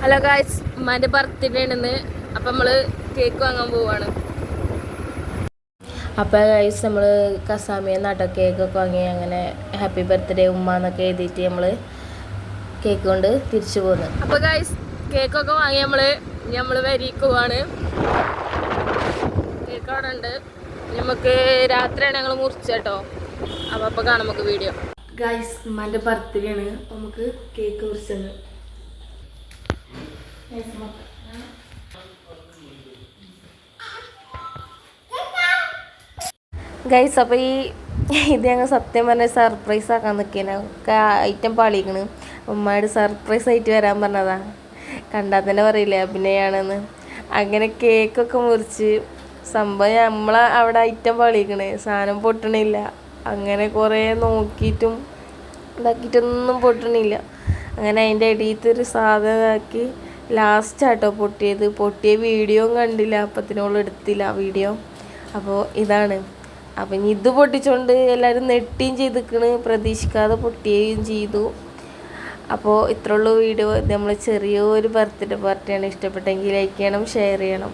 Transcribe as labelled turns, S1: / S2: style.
S1: Hello guys, ഉമ്മാൻ്റെ birthday ആണെന്ന്. അപ്പം നമ്മൾ കേക്ക് വാങ്ങാൻ പോവാണ്. അപ്പോൾ ഗായ്സ് നമ്മൾ കസാമിയ നാട്ടോ കേക്കൊക്കെ വാങ്ങി അങ്ങനെ ഹാപ്പി ബർത്ത്ഡേ ഉമ്മ എന്നൊക്കെ എഴുതിയിട്ട് നമ്മൾ കേക്ക് കൊണ്ട് തിരിച്ചു പോകുന്നു. അപ്പോൾ ഗായ്സ് കേക്കൊക്കെ വാങ്ങി നമ്മൾ വരിക്ക് പോവാണ്. കേക്ക് അവിടെ ഉണ്ട്. നമുക്ക് രാത്രിയാണ് ഞങ്ങൾ മുറിച്ചേട്ടോ. അപ്പോൾ കാണാം നമുക്ക് വീഡിയോ. ഗായ്സ് ഉമ്മാൻ്റെ ബർത്ത്ഡേ ആണ്. നമുക്ക് കേക്ക് മുറിച്ചത് ഗൈസ്. അപ്പോൾ ഇത് ഞങ്ങൾ സത്യം പറഞ്ഞാൽ സർപ്രൈസ് ആക്കാൻ നിൽക്കേന ഒക്കെ ഐറ്റം പാളിക്കണ്. ഉമ്മയോട് സർപ്രൈസ് ആയിട്ട് വരാൻ പറഞ്ഞതാ. കണ്ടാൽ തന്നെ പറയില്ല അഭിനയാണെന്ന്. അങ്ങനെ കേക്കൊക്കെ മുറിച്ച് സംഭവം നമ്മളെ അവിടെ ഐറ്റം പാളിക്കണ്. സാധനം പൊട്ടണില്ല. അങ്ങനെ കുറേ നോക്കിയിട്ടും ഇതാക്കിയിട്ടൊന്നും പൊട്ടണില്ല. അങ്ങനെ അതിൻ്റെ ഇടയിലത്തൊരു സാധനം ഇതാക്കി ലാസ്റ്റാട്ടോ പൊട്ടിയ വീഡിയോയും കണ്ടില്ല. അപ്പത്തിനോളം എടുത്തില്ല വീഡിയോ. അപ്പോൾ ഇതാണ്. അപ്പം ഇനി ഇത് പൊട്ടിച്ചുകൊണ്ട് എല്ലാവരും നെട്ടുകയും ചെയ്തിക്കണ്. പ്രതീക്ഷിക്കാതെ പൊട്ടുകയും ചെയ്തു. അപ്പോൾ ഇത്രയുള്ള വീഡിയോ. നമ്മൾ ചെറിയൊരു ബർത്ത്ഡേ പാർട്ടിയാണ്. ഇഷ്ടപ്പെട്ടെങ്കിൽ ലൈക്ക് ചെയ്യണം, ഷെയർ ചെയ്യണം.